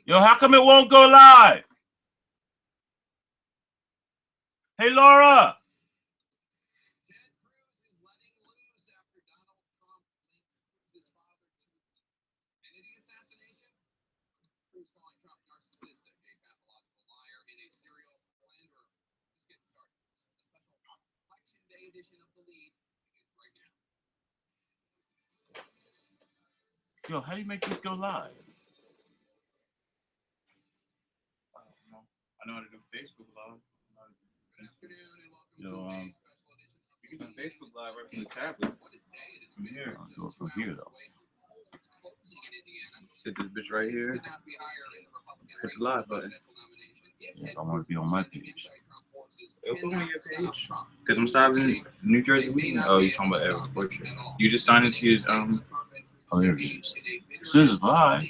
Yo, how come it won't go live? Hey, Laura. Yo, how do you make this go live? I know how to do Facebook Live. Good afternoon and welcome Yo, to a special edition of You can do Facebook Live right from the tablet. What a day it has been. Here, I'll do it Just from 2 here hours though. away from polls closing in Indiana. Sit this bitch right here. Could not be higher in the Republican Hit race the live for button. presidential nomination. If Yeah, Ted I want to be on Cruz my and the page. anti-Trump forces It'll put me on cannot your stop page. Trump, Because I'm starting New Jersey Weed. Oh, you're talking about Eric Butcher. You just signed into his Oh, there it is. It says it's live.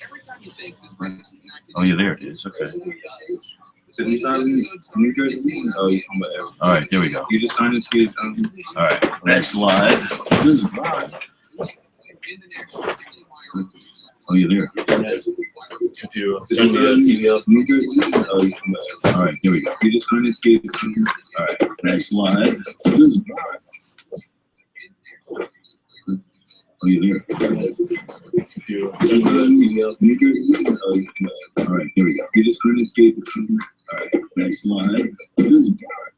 Every time you think this race connected, Oh, yeah, there it is. Okay. Because I'm starting New Jersey Weed. Oh, you're talking about Eric. All right, there we go. You just signed into his All right, that's live. This is live. Oh, yeah, there. If you turn the TV off, New Jersey Weed. Oh, you're talking about Eric. All right, there we go. You just signed into his All right, that's live. This is live. Oh, yeah, there. If you turn the TV off, New Jersey Weed. Oh, you're talking about Eric. All right, there we go. You just signed into his All right, that's live. This is live.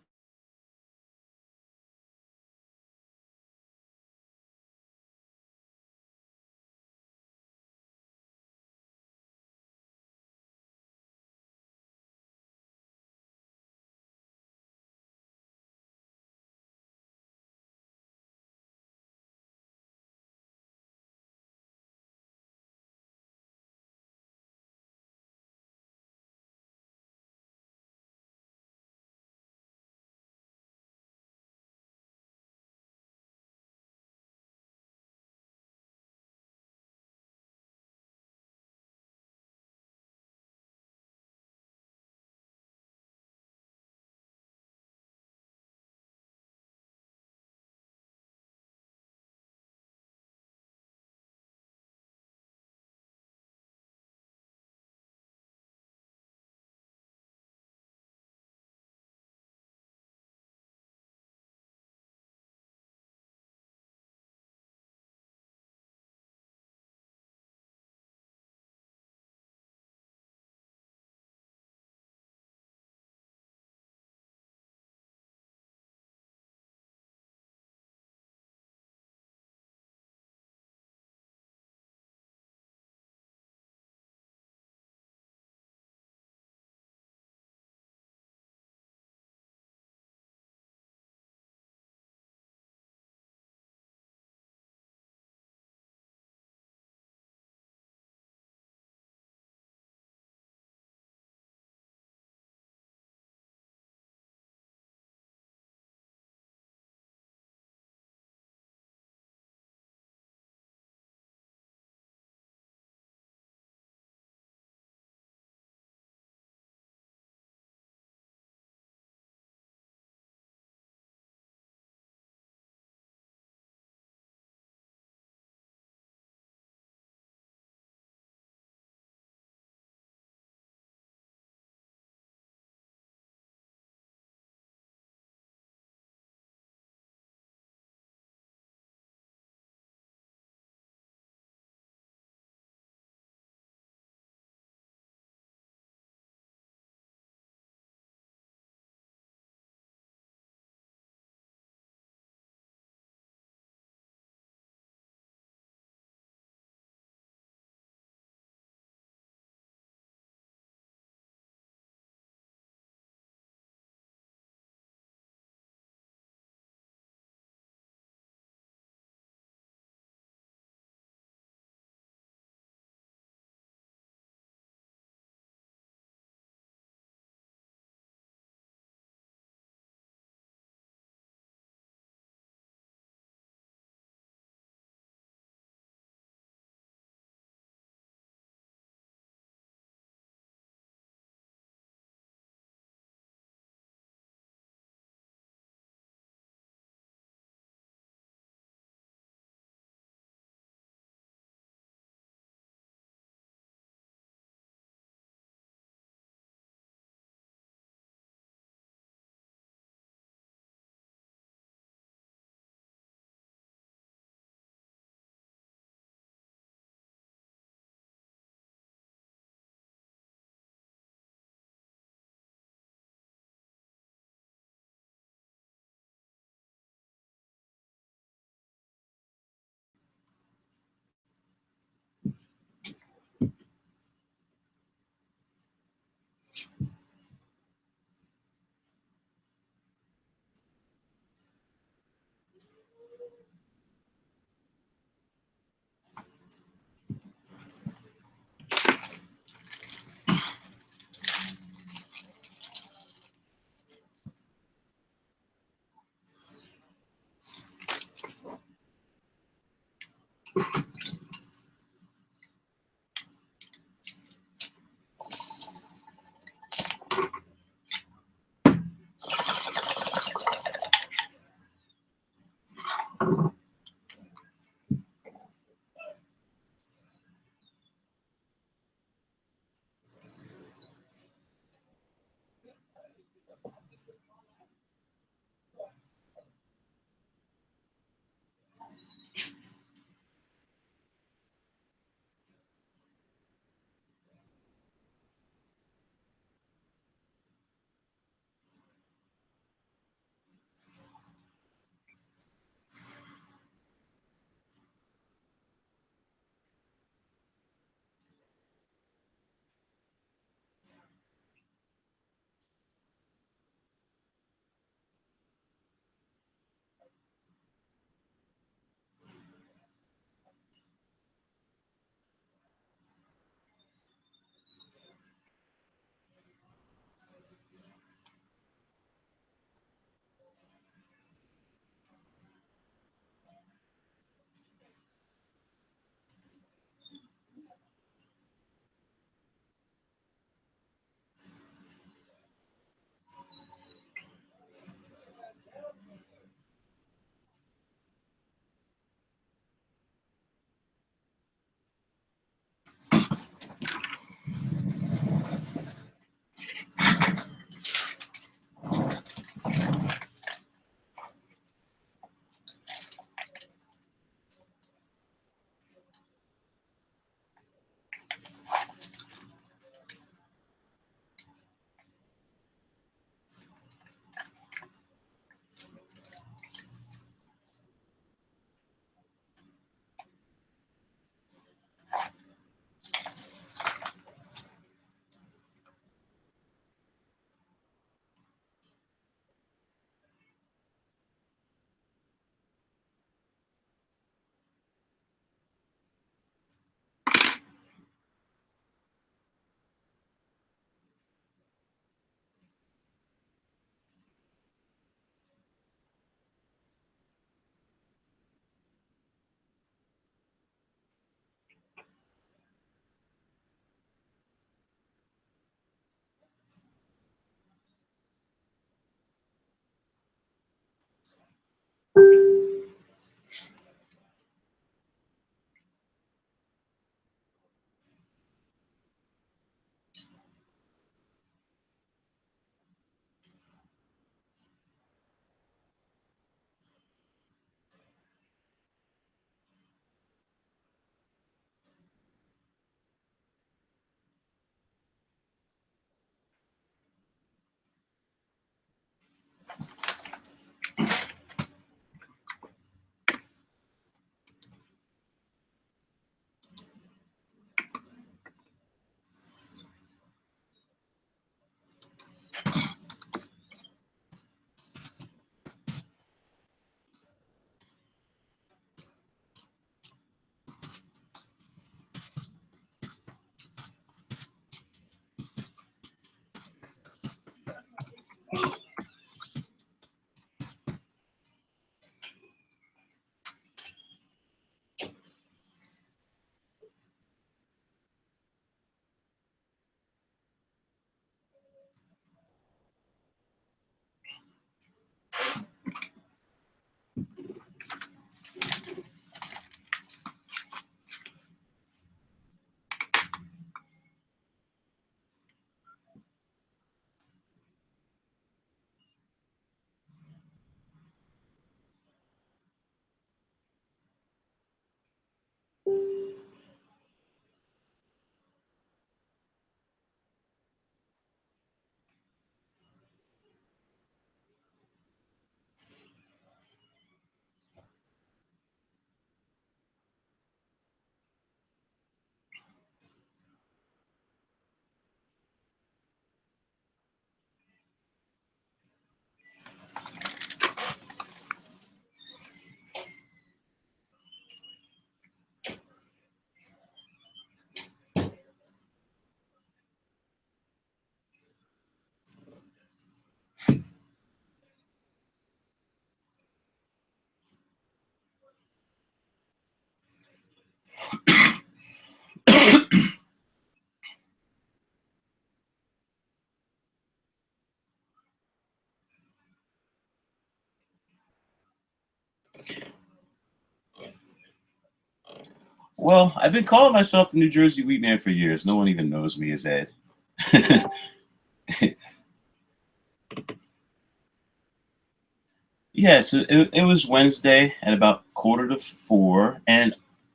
Well, I've been calling myself the New Jersey Weed Man for years. No one even knows me as Ed. Yeah, so it was Wednesday at about 3:45, and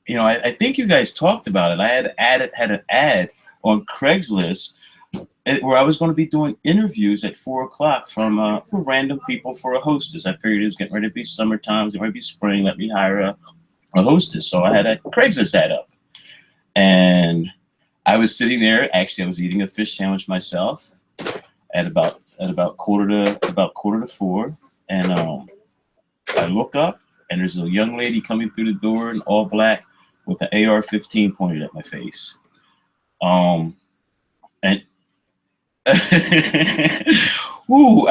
I think you guys talked about it. I had an ad on Craigslist where I was going to be doing interviews at 4 o'clock for random people for a hostess. I figured it was getting ready to be summertime, it was getting ready to be spring. Let me hire a hostess. So I had a Craigslist ad up, and I was sitting there. Actually, I was eating a fish sandwich myself at about quarter to 4, and I look up, and there's a young lady coming through the door in all black with an AR-15 pointed at my face. And ooh,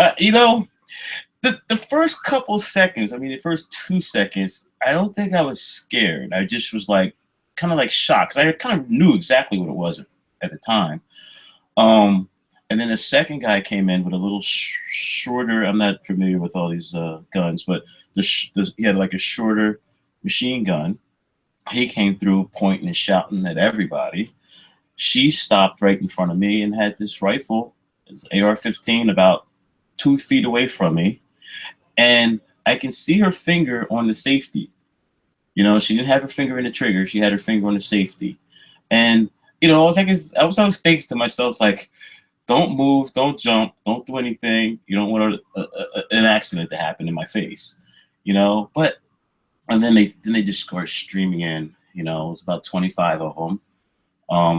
the first couple seconds, I mean, the first 2 seconds, I don't think I was scared. I just was like, kind of like shocked, because I kind of knew exactly what it was at the time. And then the second guy came in with a little shorter. I'm not familiar with all these guns, but he had like a shorter machine gun. He came through pointing and shouting at everybody. She stopped right in front of me and had this rifle, this AR-15, about 2 feet away from me. And I can see her finger on the safety. She didn't have her finger in the trigger. She had her finger on the safety. And, I was thinking to myself, like, don't move, don't jump, don't do anything. You don't want an accident to happen in my face, But and then they just started streaming in. It was about 25 of them.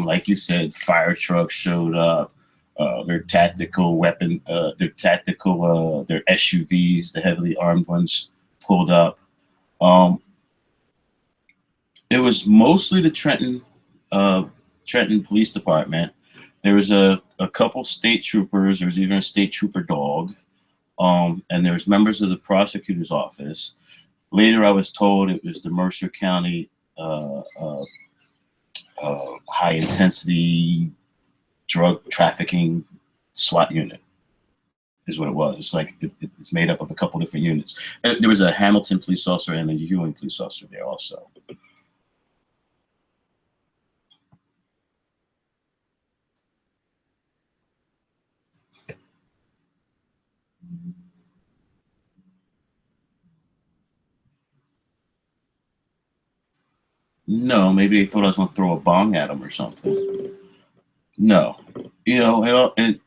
Like you said, fire trucks showed up. Their tactical weapon, their SUVs, the heavily armed ones, pulled up. It was mostly the Trenton Police Department. There was a couple state troopers. There was even a state trooper dog. And there was members of the prosecutor's office. Later, I was told it was the Mercer County high intensity drug trafficking SWAT unit is what it was. It's like it's made up of a couple different units. And there was a Hamilton police officer and a Ewing police officer there also. No, maybe they thought I was going to throw a bong at them or something. No, and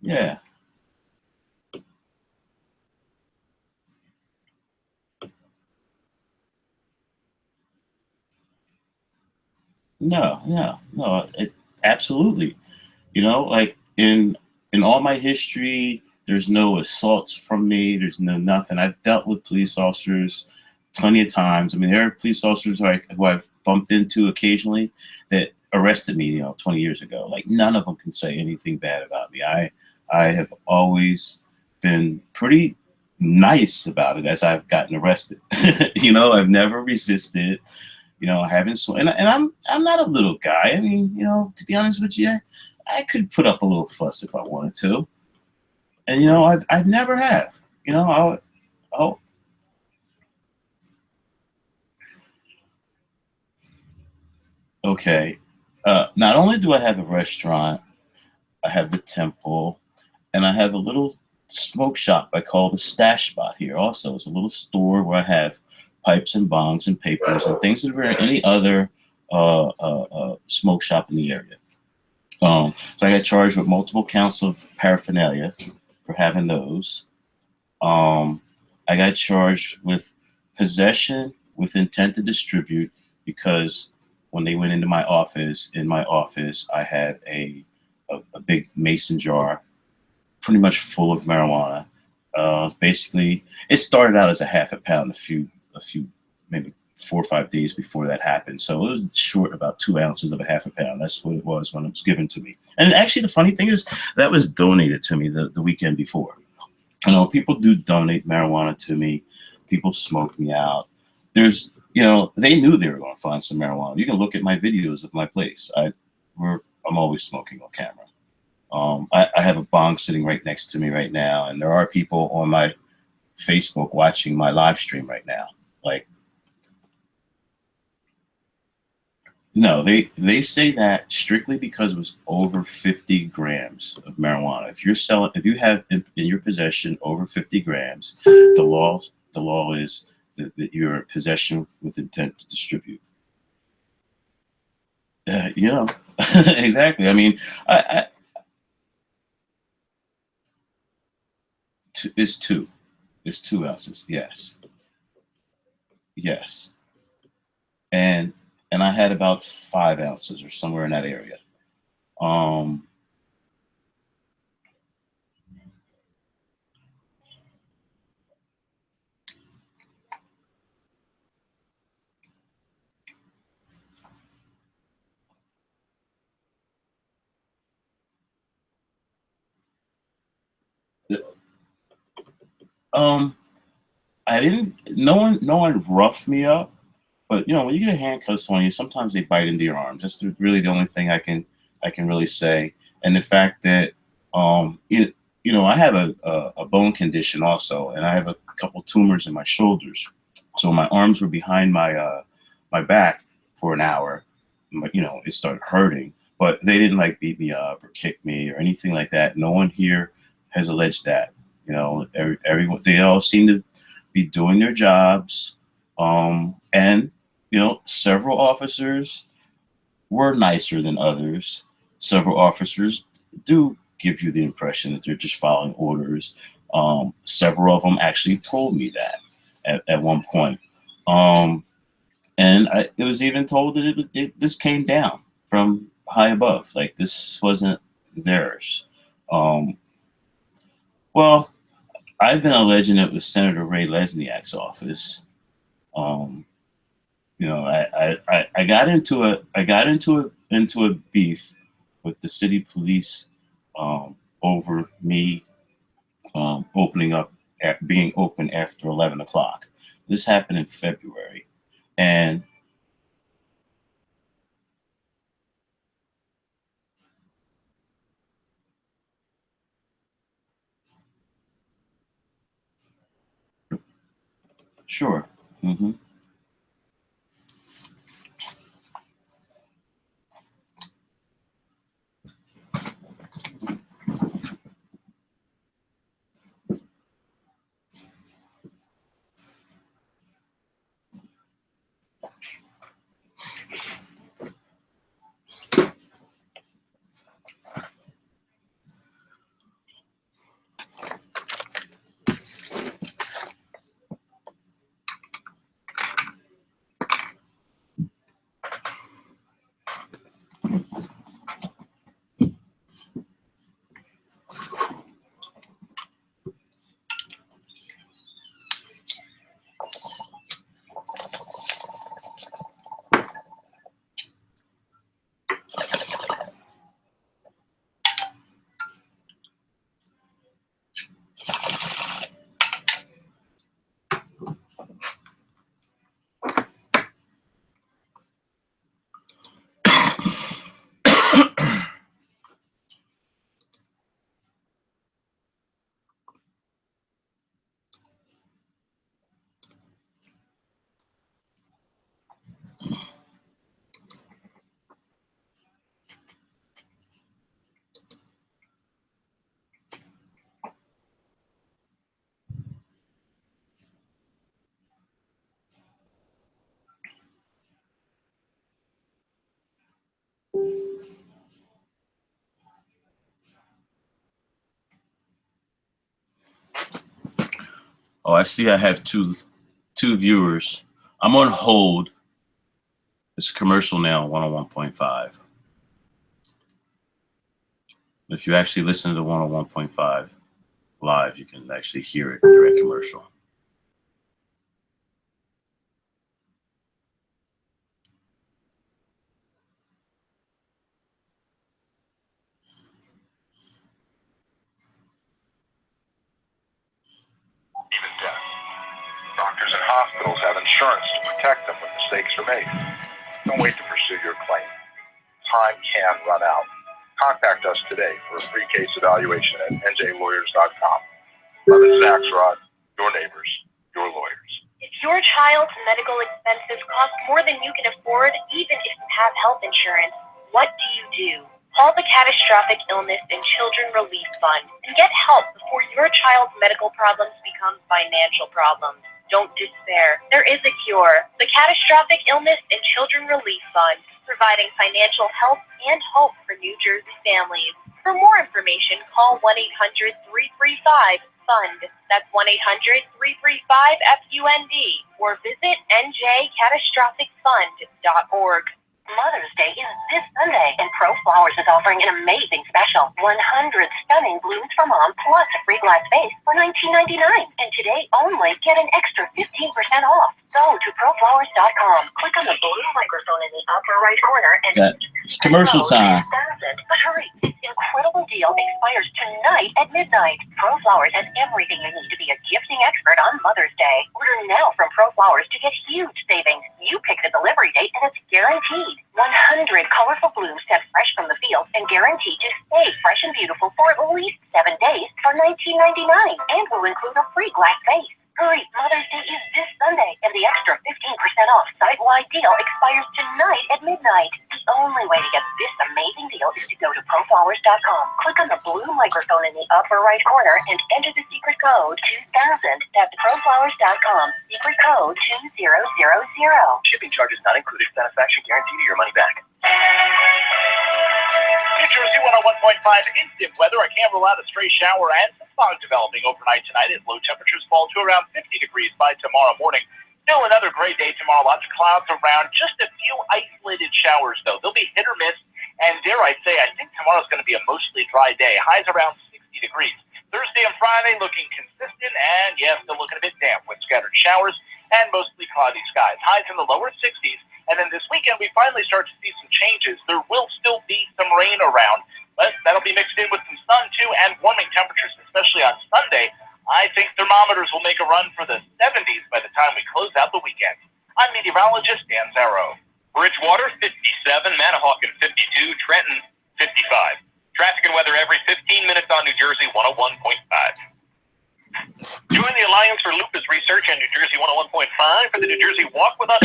yeah. No. Absolutely. Like in all my history, there's no assaults from me. There's no nothing. I've dealt with police officers plenty of times. I mean, there are police officers who I've bumped into occasionally that arrested me, 20 years ago. Like, none of them can say anything bad about me. I I have always been pretty nice about it as I've gotten arrested. You know, I've never resisted. You know, I haven't and I'm not a little guy. I mean, you know, to be honest with you, I could put up a little fuss if I wanted to. And you know, I've never have. You know, I'll okay. Not only do I have a restaurant, I have the temple, and I have a little smoke shop I call the stash spot here. Also, it's a little store where I have pipes and bongs and papers and things that are in any other smoke shop in the area. So I got charged with multiple counts of paraphernalia for having those. Um, I got charged with possession with intent to distribute because when they went into my office, I had a big mason jar pretty much full of marijuana. Basically, it started out as a half a pound a few, maybe 4 or 5 days before that happened. So it was short about 2 ounces of a half a pound. That's what it was when it was given to me. And actually, the funny thing is that was donated to me the weekend before. You know, people do donate marijuana to me. People smoke me out. There's, you know, they knew they were going to find some marijuana. You can look at my videos of my place. I'm always smoking on camera. I have a bong sitting right next to me right now, and there are people on my Facebook watching my live stream right now. Like, no, they say that strictly because it was over 50 grams of marijuana. If you have in your possession over 50 grams, the law is that you're in possession with intent to distribute. You know, exactly. I mean, I it's two. It's 2 ounces. Yes, yes. And I had about 5 ounces or somewhere in that area. Um, um, I didn't. No one roughed me up. But you know, when you get handcuffs on you, sometimes they bite into your arms. That's really the only thing I can really say. And the fact that you know, I have a bone condition also, and I have a couple tumors in my shoulders. So my arms were behind my back for an hour. You know, it started hurting, but they didn't like beat me up or kick me or anything like that. No one here has alleged that. You know, everyone, they all seem to be doing their jobs. And you know, several officers were nicer than others. Several officers do give you the impression that they're just following orders. Several of them actually told me that at one point. Um, and it was even told that this came down from high above, like this wasn't theirs. Um, well, I've been alleging it was Senator Ray Lesniak's office. Um, you know, I got into a beef with the city police over me opening up being open after 11 o'clock. This happened in February, and sure. Hmm. Oh, I see I have two viewers. I'm on hold. It's a commercial now, 101.5. If you actually listen to the 101.5 live, you can actually hear it during commercial. Even death. Doctors and hospitals have insurance to protect them when mistakes are made. Don't wait to pursue your claim. Time can run out. Contact us today for a free case evaluation at NJWEEDMAN'S.com. Love and Zach's Rod, your neighbors, your lawyers. If your child's medical expenses cost more than you can afford, even if you have health insurance, what do? Call the Catastrophic Illness and Children Relief Fund and get help before your child's medical problems become financial problems. Don't despair. There is a cure. The Catastrophic Illness and Children Relief Fund, providing financial help and hope for New Jersey families. For more information, call 1-800-335-FUND. That's 1-800-335-FUND. Or visit njcatastrophicfund.org. Mother's Day is this Sunday, and Pro Flowers is offering an amazing special. 100 stunning blooms for mom, plus a free glass vase for $19.99. And today only, get an extra 15% off. Go to proflowers.com. Click on the blue microphone in the upper right corner and it's commercial time. But hurry, this incredible deal expires tonight at midnight. Pro Flowers has everything you need to be a gifting expert on Mother's Day. Order now from Pro Flowers to get huge savings. You pick the delivery date and it's guaranteed. 100 colorful blooms set fresh from the field and guaranteed to stay fresh and beautiful for at least 7 days for $19.99, and will include a free glass vase. Hurry, Mother's Day is this Sunday, and the extra 15% off site-wide deal expires tonight at midnight. The only way to get this amazing deal is to go to proflowers.com. Click on the blue microphone in the upper right corner and enter the secret code 2000. That's proflowers.com. Secret code 2000. Shipping charges not included. Satisfaction guaranteed or your money back. New Jersey 101.5 instant weather. I can't rule out a stray shower and some fog developing overnight tonight as low temperatures fall to around 50 degrees by tomorrow morning. Still another great day tomorrow. Lots of clouds around. Just a few isolated showers, though. They'll be hit or miss. And dare I say, I think tomorrow's going to be a mostly dry day. Highs around 60 degrees. Thursday and Friday looking consistent and, yeah, still looking a bit damp with scattered showers and mostly cloudy skies. Highs in the lower 60s. And then this weekend, we finally start to see some changes. There will still be some rain around, but that'll be mixed in with some sun, too, and warming temperatures, especially on Sunday. I think thermometers will make a run for the 70s by the time we close out the weekend. I'm meteorologist Dan Zarrow. Bridgewater, 57, Manahawkin, 52, Trenton, 55. Traffic and weather every 15 minutes on New Jersey 101.5. Join the Alliance for Lupus Research and New Jersey 101.5 for the New Jersey Walk with Us.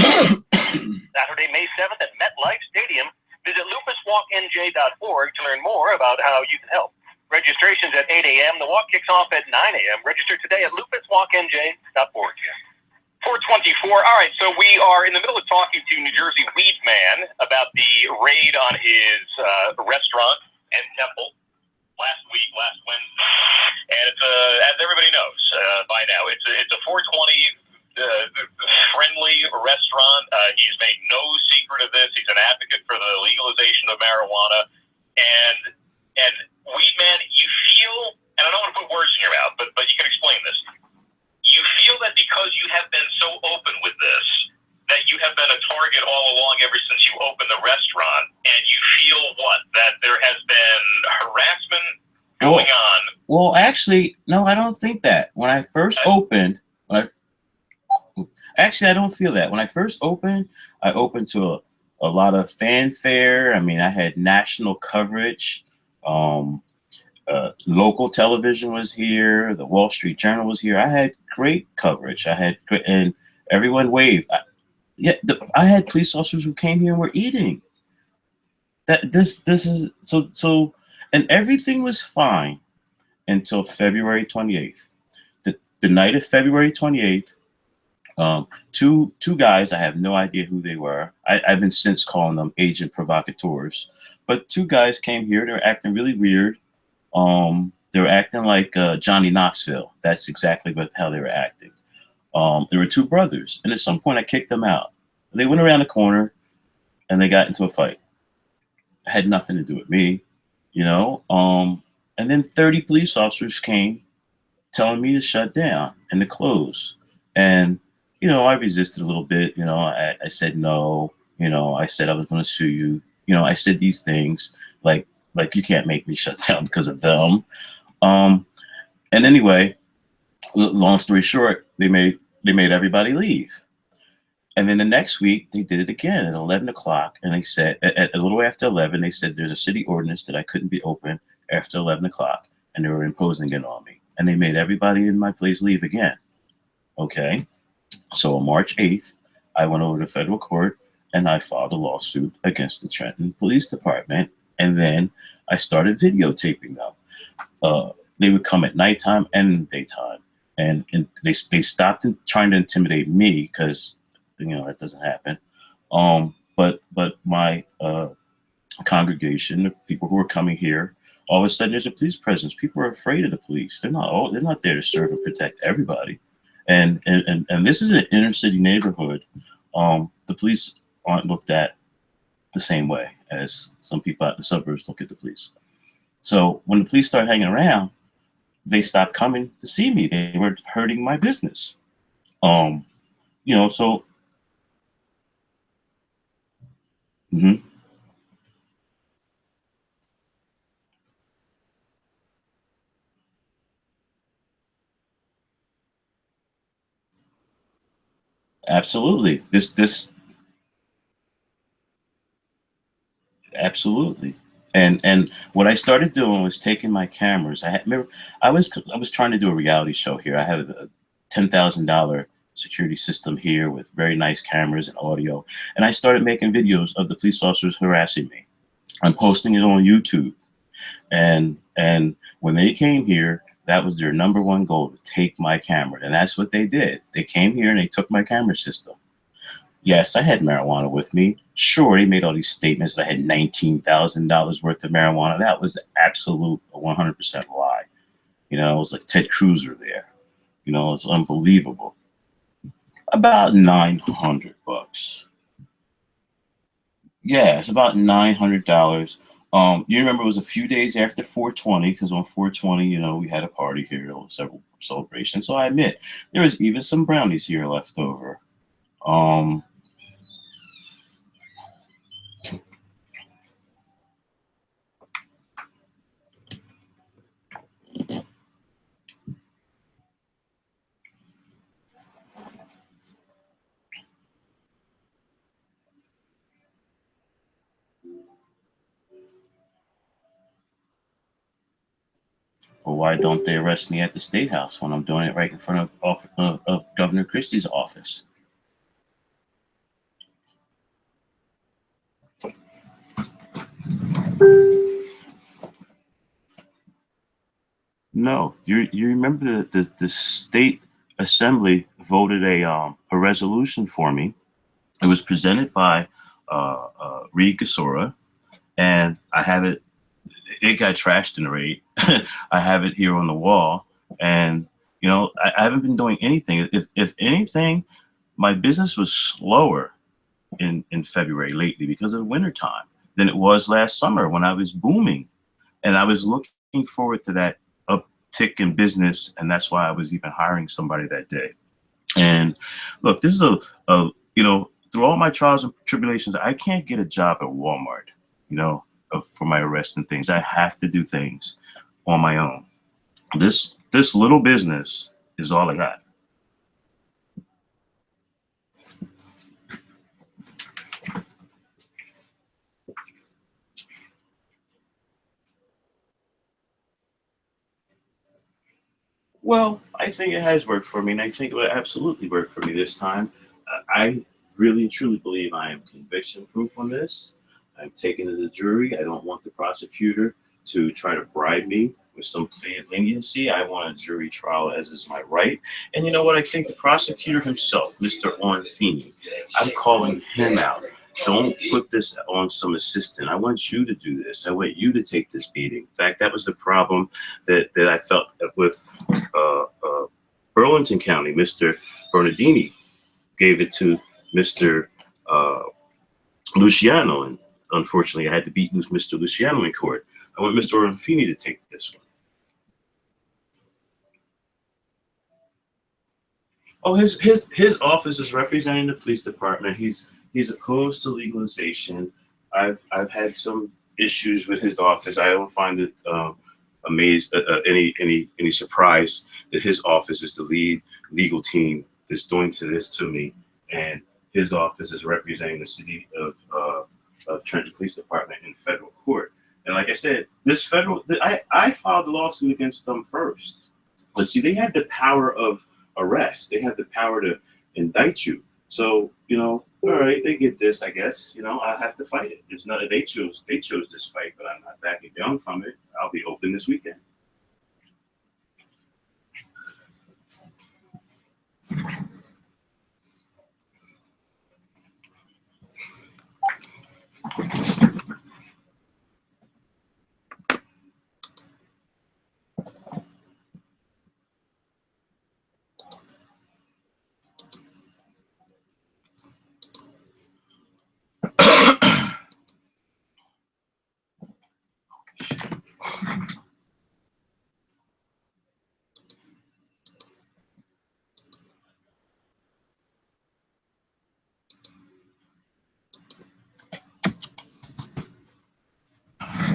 Saturday, May 7th at MetLife Stadium. Visit lupuswalknj.org to learn more about how you can help. Registration's at 8 a.m. The walk kicks off at 9 a.m. Register today at lupuswalknj.org. 424. All right, so we are in the middle of talking to New Jersey Weed Man about the raid on his restaurant and temple last Wednesday. And it's as everybody knows by now, it's a 420 friendly restaurant. He's made no secret of this. He's an advocate for the legalization of marijuana. And Weed Man, you feel, and I don't want to put words in your mouth, but you can explain this. You feel that because you have been so open with this, that you have been a target all along ever since you opened the restaurant, and you feel what? That there has been harassment going on? Well, actually, no, I don't think that. When I first opened, actually, I don't feel that. When I first opened, I opened to a lot of fanfare. I mean, I had national coverage. Local television was here. The Wall Street Journal was here. I had great coverage. And everyone waved. I had police officers who came here and were eating. This is so, and everything was fine until February 28th. The night of February 28th, two guys, I have no idea who they were. I've been since calling them agent provocateurs, but two guys came here. They were acting really weird. They were acting like Johnny Knoxville. That's exactly how they were acting. There were two brothers, and at some point I kicked them out. They went around the corner and they got into a fight. It had nothing to do with me, you know. And then 30 police officers came telling me to shut down and to close. And, you know, I resisted a little bit. You know, I said no. You know, I said I was going to sue you. You know, I said these things like you can't make me shut down because of them. And anyway, long story short, they made everybody leave. And then the next week they did it again at 11 o'clock. And they said at a little after 11, they said there's a city ordinance that I couldn't be open after 11 o'clock. And they were imposing it on me. And they made everybody in my place leave again. Okay. So on March 8th, I went over to federal court and I filed a lawsuit against the Trenton Police Department. And then I started videotaping them. They would come at nighttime and daytime. And they stopped trying to intimidate me because, you know, that doesn't happen. But my congregation, the people who are coming here, all of a sudden there's a police presence. People are afraid of the police. They're not there to serve and protect everybody. And this is an inner city neighborhood. The police aren't looked at the same way as some people out in the suburbs look at the police. So when the police start hanging around, they stopped coming to see me. They were hurting my business. You know, so. Mm-hmm. Absolutely. Absolutely. And what I started doing was taking my cameras. I was trying to do a reality show here. I had a $10,000 security system here with very nice cameras and audio. And I started making videos of the police officers harassing me. I'm posting it on YouTube. And when they came here, that was their #1 goal, to take my camera. And that's what they did. They came here and they took my camera system. Yes, I had marijuana with me. Sure, they made all these statements that I had $19,000 worth of marijuana. That was absolute 100% lie. You know, it was like Ted Cruz there. You know, it's unbelievable. About $900. Yeah, it's about $900. You remember it was a few days after 420, because on 420, you know, we had a party here, several celebrations. So I admit there was even some brownies here left over. Well, why don't they arrest me at the State House when I'm doing it right in front of Governor Christie's office? No, you remember the state assembly voted a resolution for me. It was presented by Reed Gasora, and I have it. It got trashed in the raid. I have it here on the wall, and you know I haven't been doing anything. If anything, my business was slower in February lately because of the wintertime than it was last summer when I was booming, and I was looking forward to that uptick in business, and that's why I was even hiring somebody that day. And look, this is a you know, through all my trials and tribulations, I can't get a job at Walmart, you know, for my arrest and things. I have to do things on my own. This little business is all I got. Well, I think it has worked for me, and I think it will absolutely work for me this time. I really and truly believe I am conviction proof on this. I'm taking it to the jury. I don't want the prosecutor to try to bribe me with some plea of leniency. I want a jury trial, as is my right. And you know what? I think the prosecutor himself, Mr. Onfini, I'm calling him out. Don't put this on some assistant. I want you to do this. I want you to take this beating. In fact, that was the problem that I felt with Burlington County, Mr. Bernardini gave it to Mr. Luciano, and unfortunately I had to beat Mr. Luciano in court. I want Mr. Orfini to take this one. Oh, his office is representing the police department. He's opposed to legalization. I've had some issues with his office. I don't find it any surprise that his office is the lead legal team that's doing this to me, and his office is representing the city of Trenton Police Department in federal court. And like I said, I filed the lawsuit against them first. But see, they had the power of arrest. They have the power to indict you. So, all right, they get this, I guess. I have to fight it. It's not that they chose this fight, but I'm not backing down from it. I'll be open this weekend.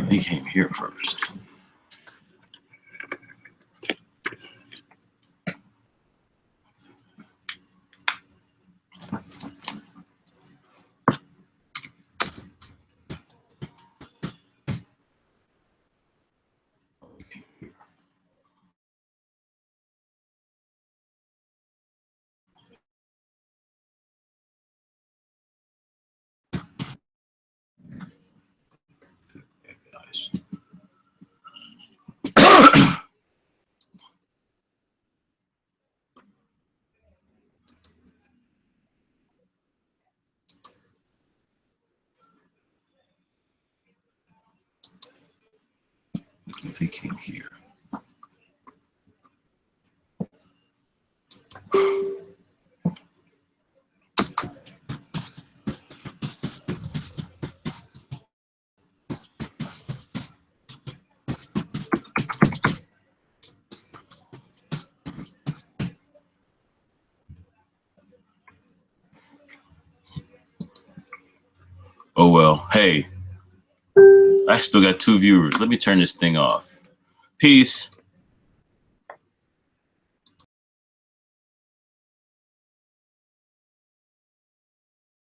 He came here first. If he came here. Oh well, hey, I still got 2 viewers. Let me turn this thing off. Peace.